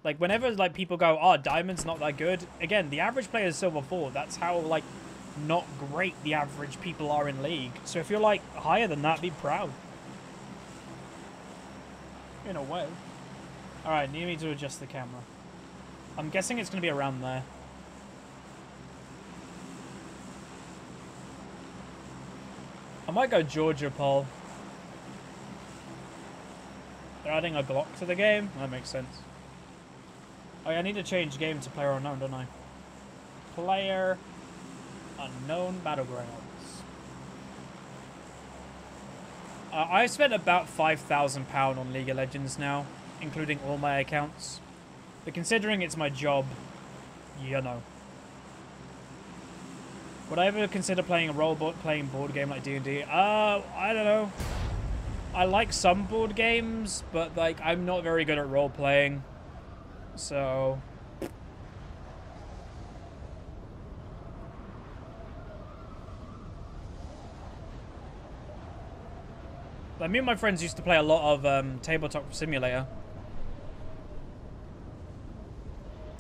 Like, whenever, like, people go, oh, Diamond's not that good. Again, the average player is Silver 4. That's how, like, not great the average people are in League. So if you're, like, higher than that, be proud. In a way. Alright, need me to adjust the camera. I'm guessing it's going to be around there. I might go Georgia, Paul. They're adding a Glock to the game? That makes sense. Oh, yeah, I need to change game to PlayerUnknown, don't I? PlayerUnknown Battlegrounds. I spent about £5,000 on League of Legends now, including all my accounts. But considering it's my job, you know. Would I ever consider playing a role-playing board game like D&D? I don't know. I like some board games, but, like, I'm not very good at role-playing. So... Like, me and my friends used to play a lot of Tabletop Simulator.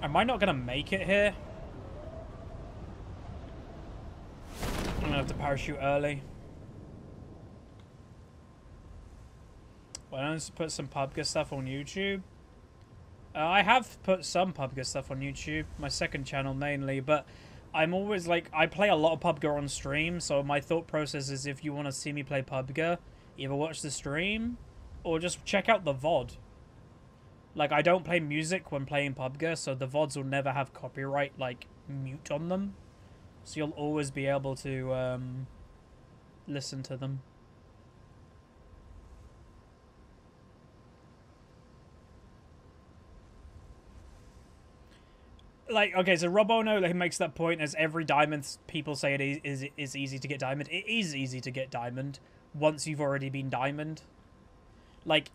Am I not going to make it here? I'm going to have to parachute early. Well, I just put some PUBG stuff on YouTube. I have put some PUBG stuff on YouTube, my second channel mainly, but I'm always like, I play a lot of PUBG on stream, so my thought process is if you want to see me play PUBG, either watch the stream or just check out the VOD. Like, I don't play music when playing PUBG, so the VODs will never have copyright, like, mute on them. So you'll always be able to listen to them. Like, okay, so Rob Ono, like, makes that point as every diamond people say it is easy to get diamond. It is easy to get diamond once you've already been diamond. Like,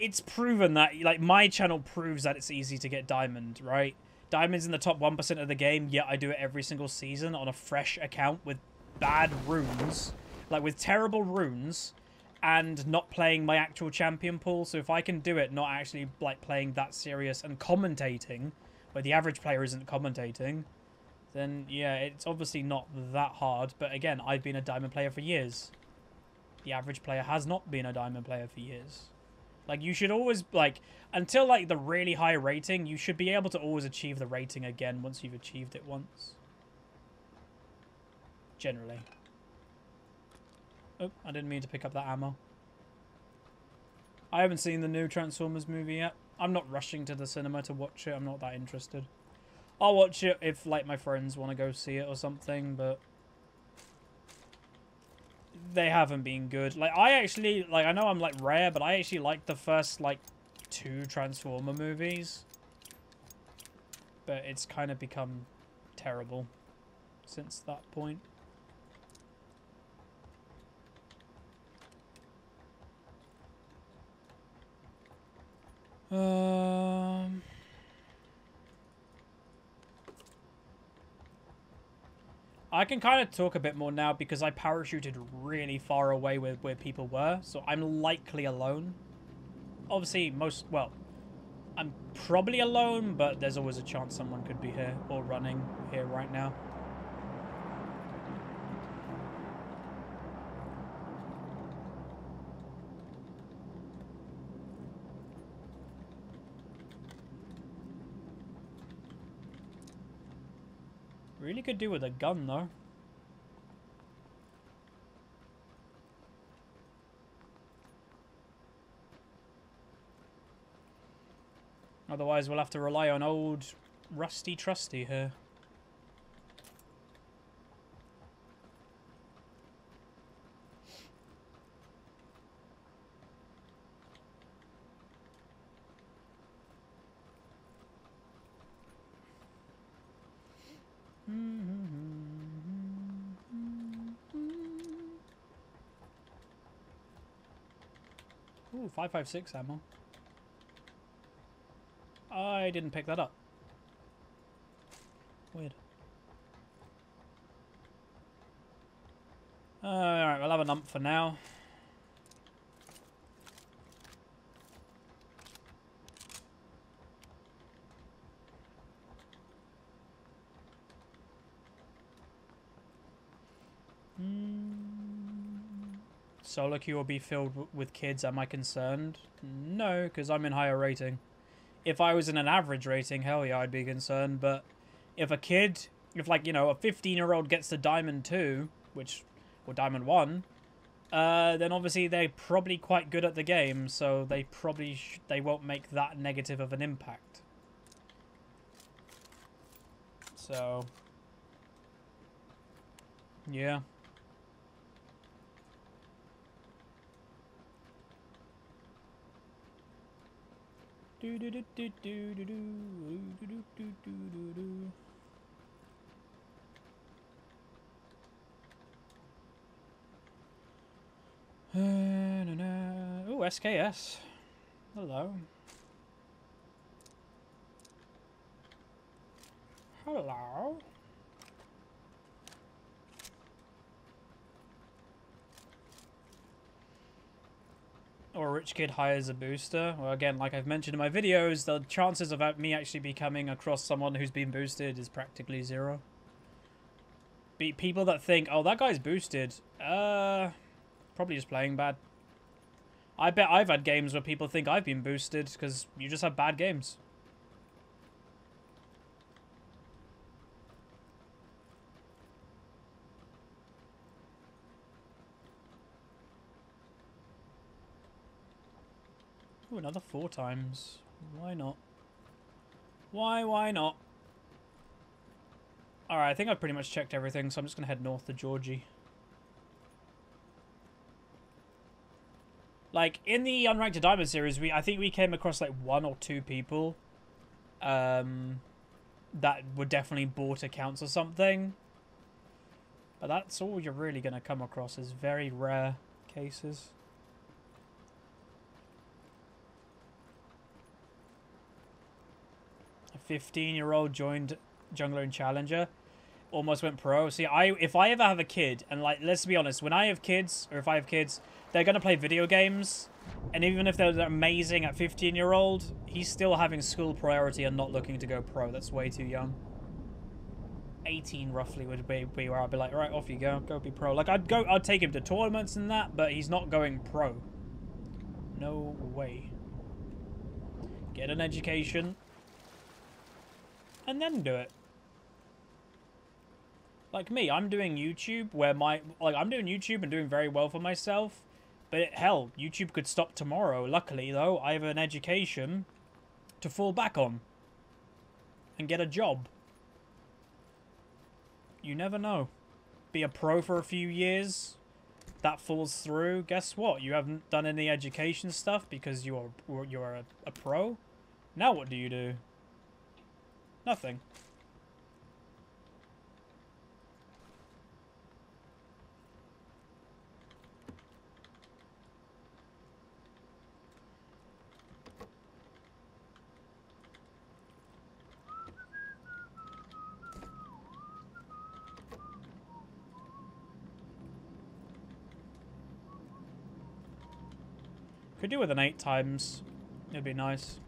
it's proven that, like, my channel proves that it's easy to get diamond, right? Diamond's in the top 1% of the game, yet I do it every single season on a fresh account with bad runes. Like, with terrible runes and not playing my actual champion pool. So if I can do it, not actually, like, playing that serious and commentating, where the average player isn't commentating, then, yeah, it's obviously not that hard. But again, I've been a diamond player for years. The average player has not been a diamond player for years. Like, you should always, like, until, like, the really high rating, you should be able to always achieve the rating again once you've achieved it once. Generally. Oh, I didn't mean to pick up that ammo. I haven't seen the new Transformers movie yet. I'm not rushing to the cinema to watch it. I'm not that interested. I'll watch it if, like, my friends want to go see it or something, but they haven't been good. Like, I actually, like, I know I'm, like, rare, but I actually like the first, like, 2 Transformer movies. But it's kind of become terrible since that point. I can kind of talk a bit more now because I parachuted really far away with where people were, so I'm likely alone. Obviously, well, I'm probably alone, but there's always a chance someone could be here or running here right now. Really could do with a gun, though. Otherwise, we'll have to rely on old Rusty Trusty here. Ooh, 5.56 ammo. I didn't pick that up. Weird. Alright, we'll have a nump for now. Solo queue will be filled with kids. Am I concerned? No, because I'm in higher rating. If I was in an average rating, hell yeah, I'd be concerned. But if a kid, if like, you know, a 15-year-old gets to Diamond 2, or Diamond 1, then obviously they're probably quite good at the game, so they probably they won't make that negative of an impact. So, yeah. Oh, SKS. Hello. Hello. Or a rich kid hires a booster. Well, again, like I've mentioned in my videos, the chances of me actually becoming across someone who's been boosted is practically zero. People that think, oh, that guy's boosted, probably just playing bad. I bet I've had games where people think I've been boosted because you just have bad games. Ooh, another 4 times. Why not? Why not? Alright, I think I've pretty much checked everything, so I'm just going to head north to Georgie. Like, in the Unranked to Diamond series, I think we came across, like, 1 or 2 people that were definitely bought accounts or something. But that's all you're really going to come across, is very rare cases. A 15-year-old joined Jungler and Challenger. Almost went pro. See, if I ever have a kid, and like, let's be honest, when I have kids, or if I have kids, they're going to play video games, and even if they're amazing at 15-year-old, he's still having school priority and not looking to go pro. That's way too young. 18 roughly would be where I'd be like, right, off you go be pro. Like, I'd take him to tournaments and that, but he's not going pro. No way. Get an education, and then do it. Like me, I'm doing YouTube where I'm doing YouTube and doing very well for myself. But hell, YouTube could stop tomorrow. Luckily, though, I have an education to fall back on and get a job. You never know. Be a pro for a few years, that falls through. Guess what? You haven't done any education stuff because you're a pro. Now what do? Nothing. Could do with an 8 times. It'd be nice.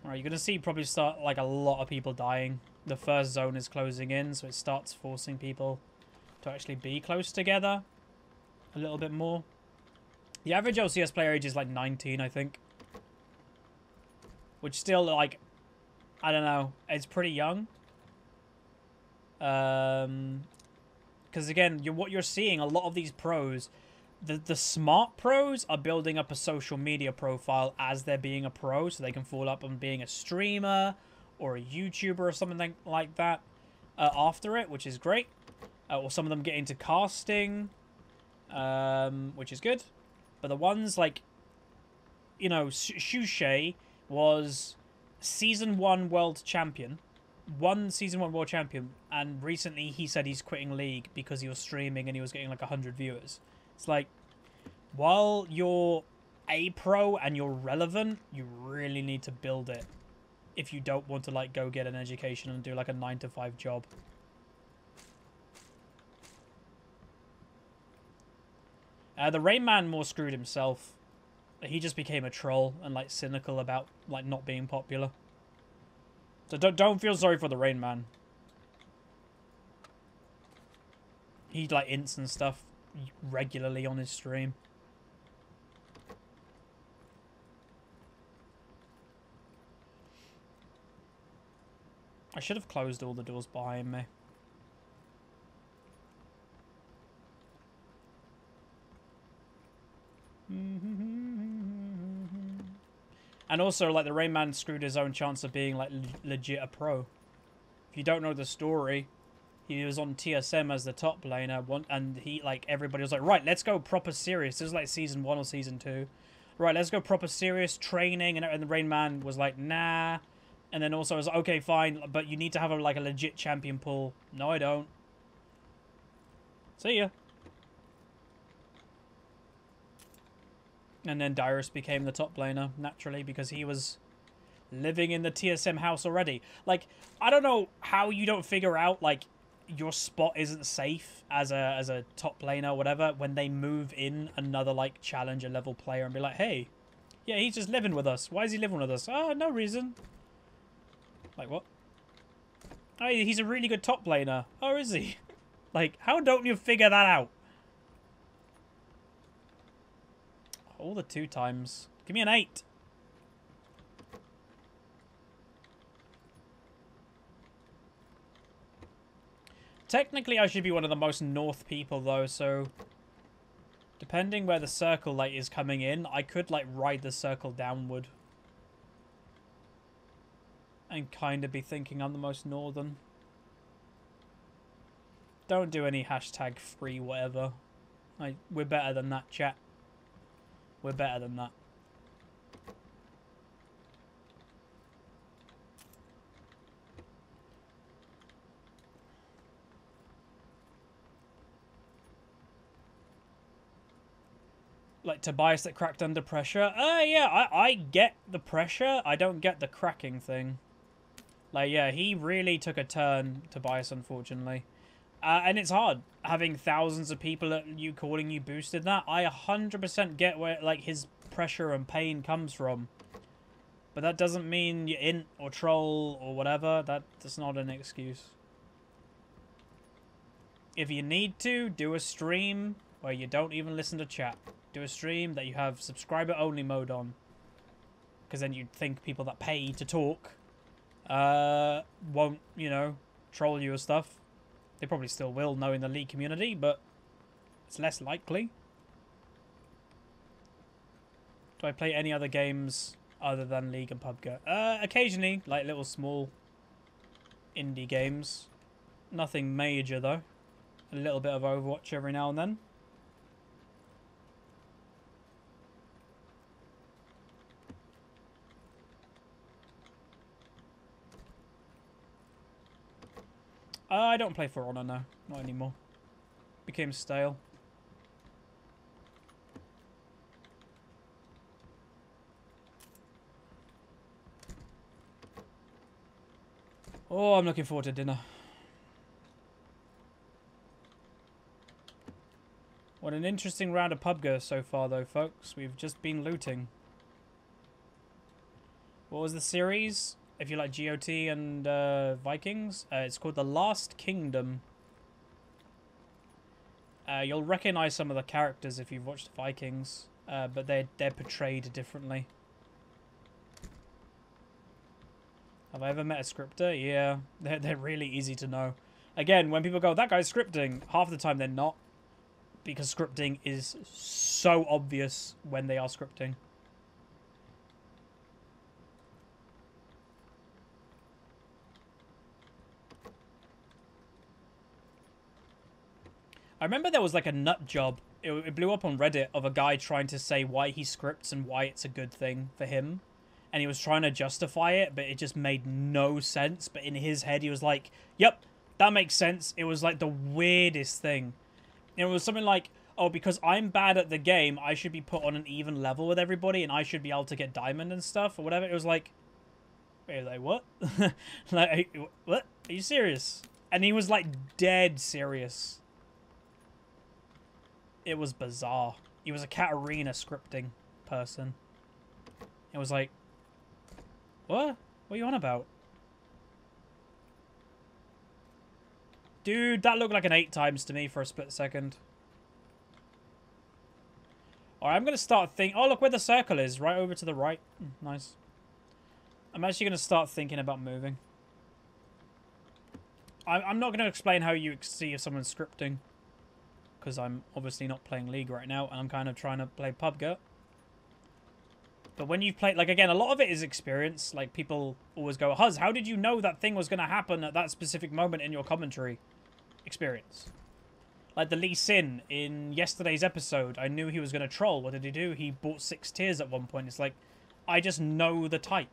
Alright, you're gonna see probably start like a lot of people dying. The first zone is closing in, so it starts forcing people to actually be close together a little bit more. The average LCS player age is like 19, I think. Which still, like, I don't know, it's pretty young. Because again, what you're seeing, a lot of these pros, the smart pros are building up a social media profile as they're being a pro, so they can fall up on being a streamer or a YouTuber or something like that after it, which is great. Or some of them get into casting, which is good. But the ones like, you know, Shushay was Season 1 World Champion. Won Season 1 World Champion. And recently he said he's quitting League because he was streaming and he was getting like 100 viewers. It's like, while you're a pro and you're relevant, you really need to build it. If you don't want to like go get an education and do like a 9-to-5 job. The Rain Man more screwed himself. He just became a troll and like cynical about like not being popular. So don't feel sorry for the Rain Man. He like ints and stuff regularly on his stream. I should have closed all the doors behind me. And also, like, the Rain Man screwed his own chance of being, like, legit a pro. If you don't know the story, he was on TSM as the top laner, and he, like, everybody was like, right, let's go proper serious. This is, like, Season 1 or Season 2. Right, let's go proper serious training, and the Rain Man was like, nah. And then also, I was like, okay, fine, but you need to have, like, a legit champion pool. No, I don't. See ya. And then Dyrus became the top laner, naturally, because he was living in the TSM house already. Like, I don't know how you don't figure out, like, your spot isn't safe as a top laner or whatever when they move in another, like, challenger level player and be like, hey, yeah, he's just living with us. Why is he living with us? Oh, no reason. Like, what? Oh, he's a really good top laner. Oh, is he? Like, how don't you figure that out? All the 2 times. Give me an 8. Technically, I should be one of the most north people, though, so... Depending where the circle, like, is coming in, I could, like, ride the circle downward. And kind of be thinking I'm the most northern. Don't do any hashtag free whatever. Like, we're better than that, chat. We're better than that. Like Tobias that cracked under pressure. Yeah, I get the pressure. I don't get the cracking thing. Like, yeah, he really took a turn, Tobias, unfortunately. And it's hard having thousands of people at you calling you boosted that. I 100% get where, like, his pressure and pain comes from. But that doesn't mean you're int or troll or whatever. That's not an excuse. If you need to, do a stream where you don't even listen to chat. Do a stream that you have subscriber-only mode on. Because then you'd think people that pay to talk won't, you know, troll you or stuff. They probably still will, knowing the League community, but it's less likely. Do I play any other games other than League and PUBG? Occasionally, like little small indie games. Nothing major, though. A little bit of Overwatch every now and then. I don't play For Honor now. Not anymore. Became stale. Oh, I'm looking forward to dinner. What an interesting round of PUBG so far, though, folks. We've just been looting. What was the series? If you like GOT and Vikings, it's called The Last Kingdom. You'll recognize some of the characters if you've watched Vikings, but they're portrayed differently. Have I ever met a scripter? Yeah, they're really easy to know. Again, when people go, that guy's scripting, half the time they're not, because scripting is so obvious when they are scripting. I remember there was like a nut job. It blew up on Reddit of a guy trying to say why he scripts and why it's a good thing for him. And he was trying to justify it, but it just made no sense. But in his head, he was like, yep, that makes sense. It was like the weirdest thing. It was something like, oh, because I'm bad at the game, I should be put on an even level with everybody and I should be able to get diamond and stuff or whatever. It was like, wait, like, what? Like, what? Are you serious? And he was like dead serious. It was bizarre. He was a Katarina scripting person. It was like, what? What are you on about? Dude, that looked like an 8 times to me for a split second. Alright, I'm going to start thinking... Oh, look where the circle is. Right over to the right. Nice. I'm actually going to start thinking about moving. I'm not going to explain how you see if someone's scripting. Because I'm obviously not playing League right now. And I'm kind of trying to play PUBG. But when you've played... Like, again, a lot of it is experience. Like, people always go, Huz, how did you know that thing was going to happen at that specific moment in your commentary? Experience. Like the Lee Sin in yesterday's episode, I knew he was going to troll. What did he do? He bought 6 tiers at one point. It's like, I just know the type.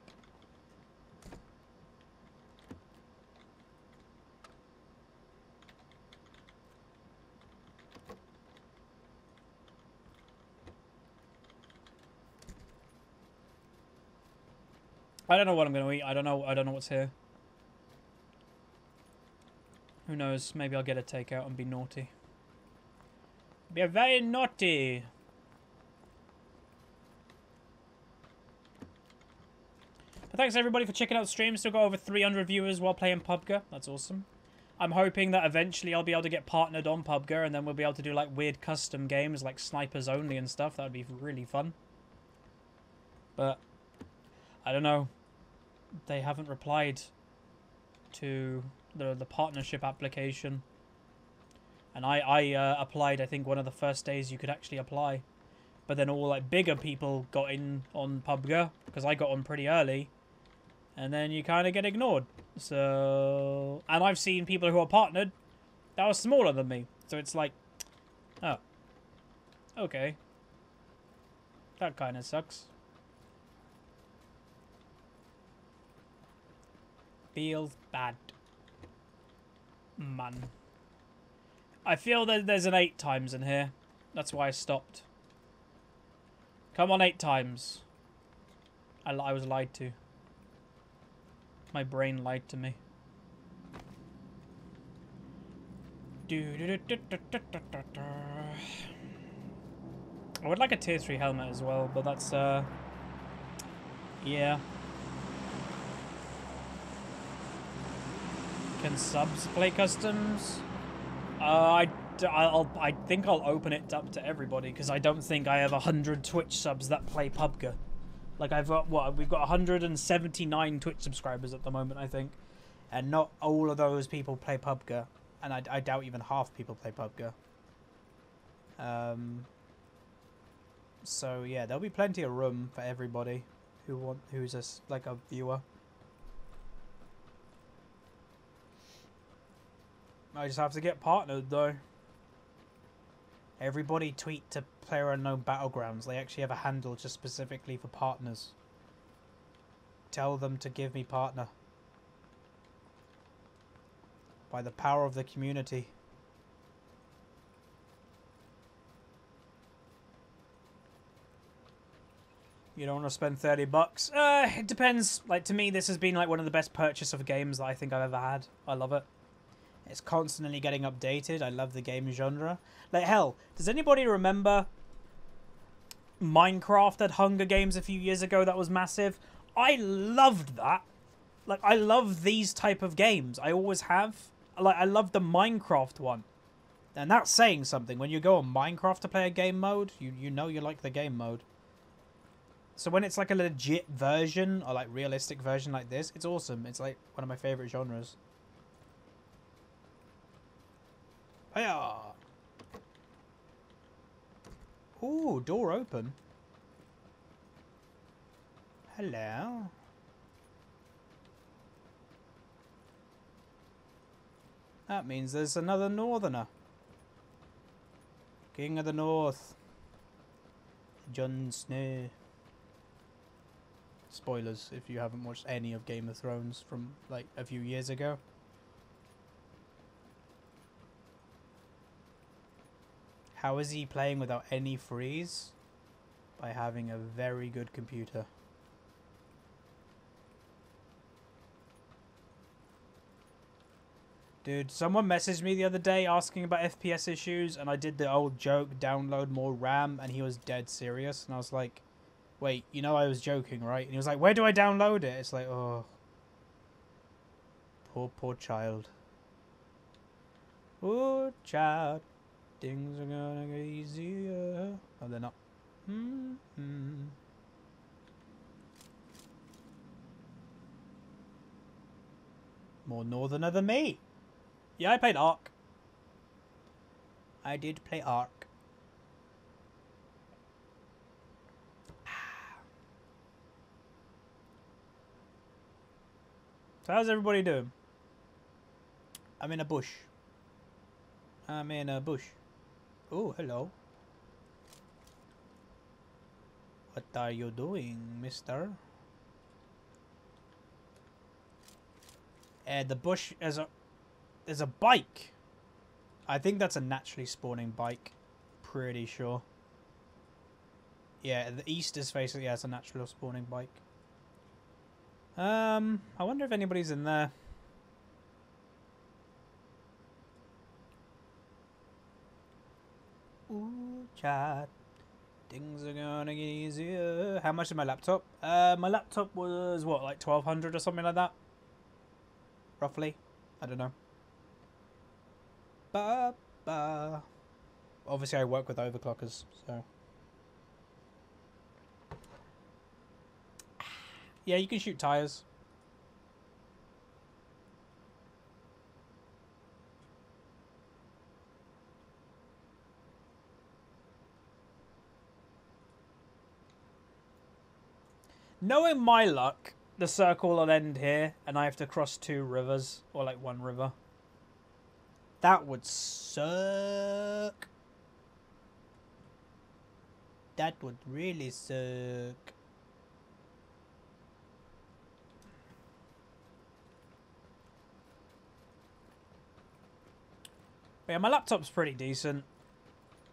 I don't know what I'm going to eat. I don't know what's here. Who knows? Maybe I'll get a takeout and be naughty. Be very naughty. But thanks everybody for checking out the stream. Still got over 300 viewers while playing PUBG. That's awesome. I'm hoping that eventually I'll be able to get partnered on PUBG and then we'll be able to do like weird custom games like snipers only and stuff. That would be really fun. But I don't know. They haven't replied to the partnership application. And I applied, I think, one of the first days you could actually apply. But then all, like, bigger people got in on PUBG, because I got on pretty early. And then you kind of get ignored. So... And I've seen people who are partnered that are smaller than me. So it's like... Oh. Okay. That kind of sucks. Feels bad. Man. I feel that there's an 8 times in here. That's why I stopped. Come on, 8 times. I was lied to. My brain lied to me. I would like a tier 3 helmet as well, but that's, yeah. Can subs play customs? I think I'll open it up to everybody because I don't think I have 100 Twitch subs that play PUBG. Like I've got we've got 179 Twitch subscribers at the moment, I think, and not all of those people play PUBG, and I doubt even half people play PUBG. So yeah, there'll be plenty of room for everybody who's just like a viewer. I just have to get partnered, though. Everybody tweet to PlayerUnknown Battlegrounds. They actually have a handle just specifically for partners. Tell them to give me partner. By the power of the community. You don't want to spend 30 bucks? It depends. Like, to me, this has been like one of the best purchase of games that I think I've ever had. I love it. It's constantly getting updated. I love the game genre. Like, hell, does anybody remember Minecraft had Hunger Games a few years ago that was massive? I loved that. Like, I love these type of games. I always have. Like, I love the Minecraft one. And that's saying something. When you go on Minecraft to play a game mode, you know you like the game mode. So when it's like a legit version, or like realistic version like this, it's awesome. It's like one of my favorite genres. Hiya! Ooh, door open. Hello. That means there's another northerner. King of the North. Jon Snow. Spoilers if you haven't watched any of Game of Thrones from like a few years ago. How is he playing without any freeze? By having a very good computer. Dude, someone messaged me the other day asking about FPS issues, and I did the old joke, download more RAM, and he was dead serious. And I was like, Wait, you know I was joking, right? And he was like, where do I download it? It's like, oh. Poor child. Poor child. Things are gonna get easier. Oh, they're not. More northerner than me. Yeah, I played Ark. I did play Ark. So how's everybody doing? I'm in a bush. I'm in a bush. Oh, hello. What are you doing, mister? The bush is there's a bike. I think that's a naturally spawning bike. Pretty sure. Yeah, the east is facing, yeah, it's a natural spawning bike. I wonder if anybody's in there. Ooh, chat. Things are gonna get easier. How much is my laptop? My laptop was, what, like 1200 or something like that? Roughly. I don't know. Obviously, I work with overclockers, so. Yeah, you can shoot tires. Knowing my luck, the circle will end here, and I have to cross 2 rivers, or like 1 river. That would suck. That would really suck. But yeah, my laptop's pretty decent.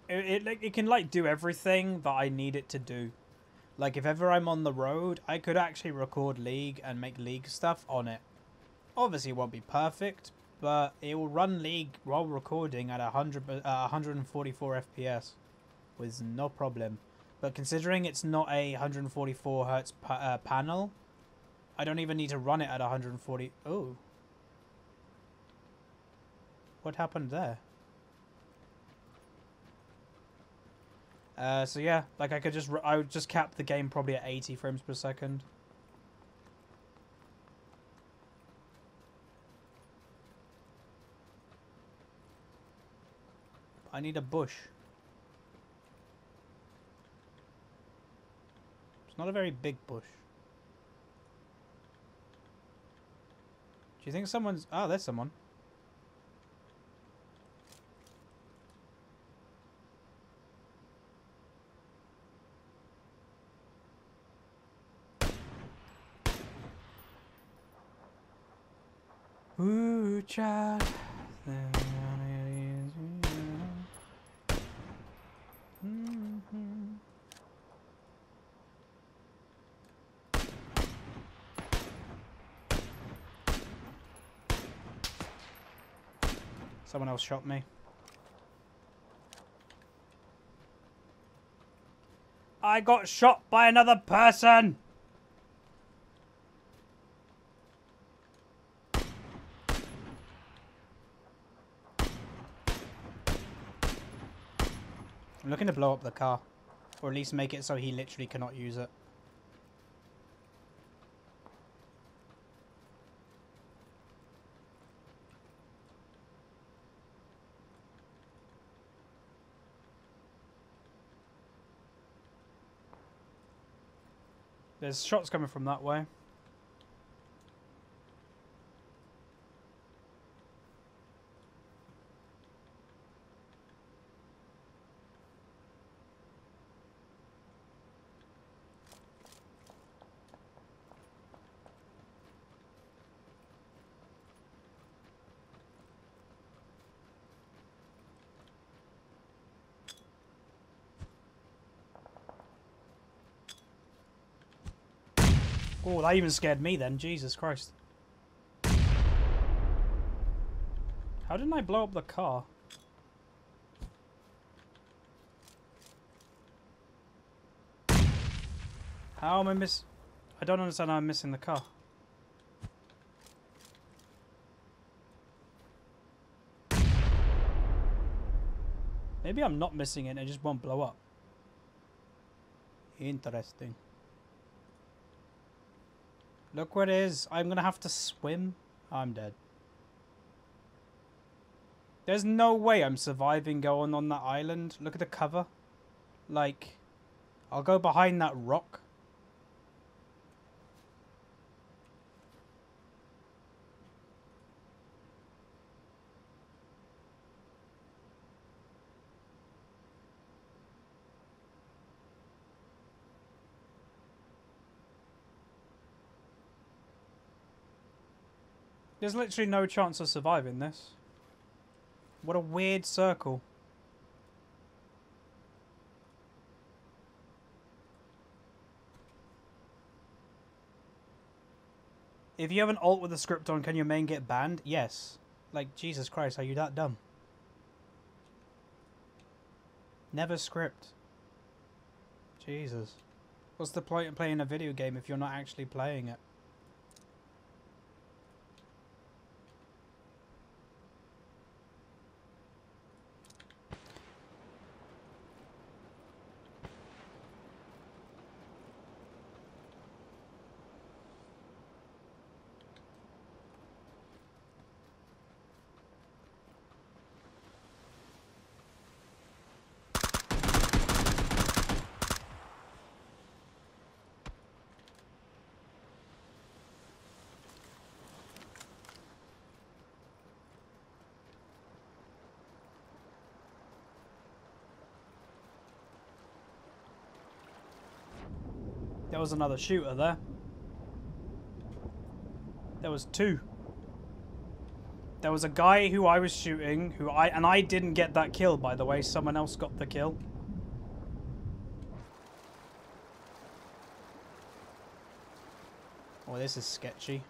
It can like do everything that I need it to do. Like if ever I'm on the road, I could actually record League and make League stuff on it. Obviously it won't be perfect, but it will run League while recording at 144 FPS with no problem. But considering it's not a 144 hertz panel, I don't even need to run it at 140. Oh. What happened there? So yeah, like I would just cap the game probably at 80 frames per second. I need a bush. It's not a very big bush. Do you think someone's... Oh, there's someone. Ooh, child. Someone else shot me. I got shot by another person! I'm looking to blow up the car. Or at least make it so he literally cannot use it. There's shots coming from that way. Oh, that even scared me then. Jesus Christ. How didn't I blow up the car? How am I I don't understand how I'm missing the car. Maybe I'm not missing it and it just won't blow up. Interesting. Look where it is. I'm going to have to swim. I'm dead. There's no way I'm surviving going on that island. Look at the cover. Like, I'll go behind that rock. There's literally no chance of surviving this. What a weird circle. If you have an alt with a script on, can your main get banned? Yes. Like, Jesus Christ, are you that dumb? Never script. Jesus. What's the point of playing a video game if you're not actually playing it? There was another shooter there. There was two. There was a guy who I was shooting, and I didn't get that kill, by the way. Someone else got the kill. Oh, this is sketchy.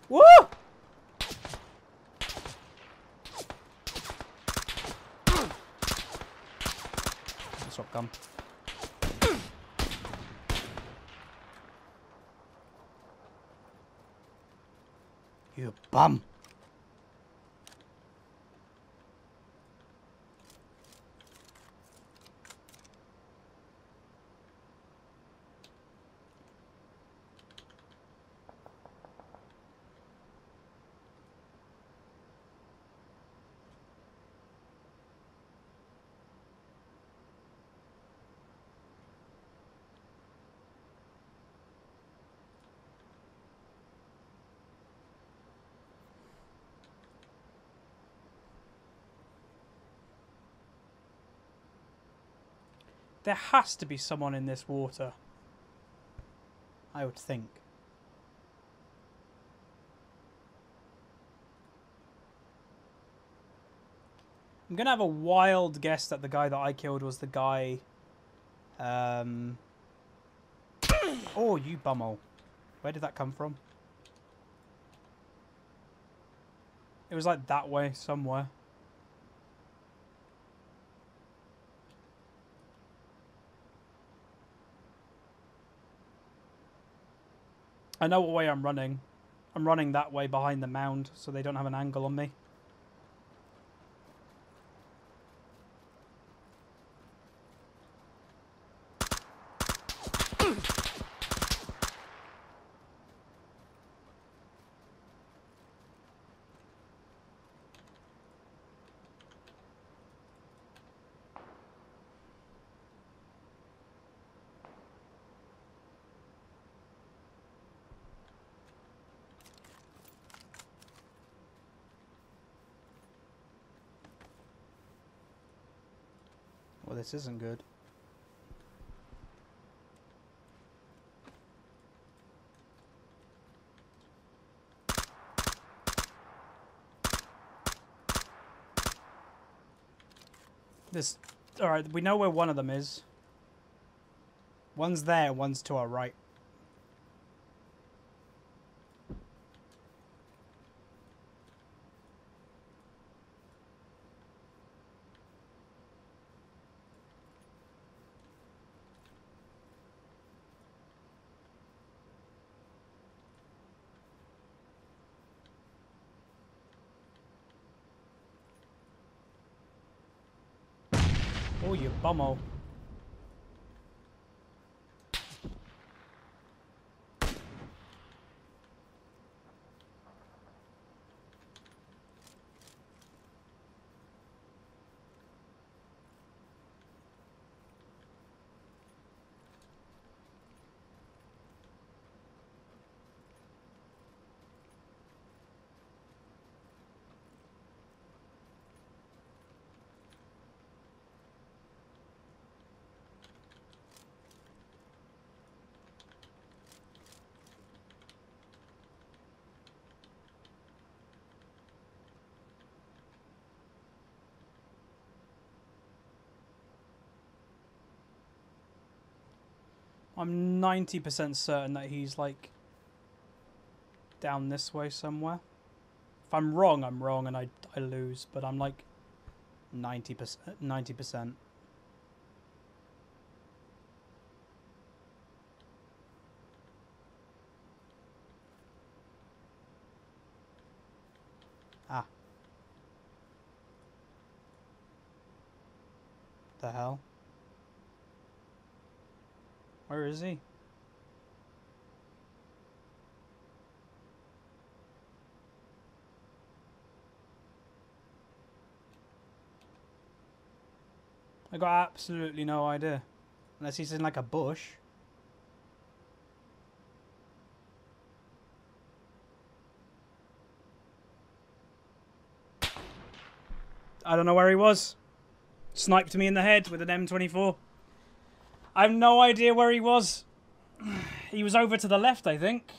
Woo! Shotgun. You bum. There has to be someone in this water. I would think. I'm gonna have a wild guess that the guy that I killed was the guy... Oh, you bumhole. Where did that come from? It was like that way, somewhere. I know what way I'm running. I'm running that way behind the mound, so they don't have an angle on me. Well, this isn't good. This... Alright, we know where one of them is. One's there, one's to our right. Oh, you bummo. I'm 90% certain that he's, like, down this way somewhere. If I'm wrong and I lose, but I'm, like, 90%. Ah. The hell? Where is he? I got absolutely no idea. Unless he's in like a bush. I don't know where he was. Sniped me in the head with an M24. I have no idea where he was. He was over to the left, I think.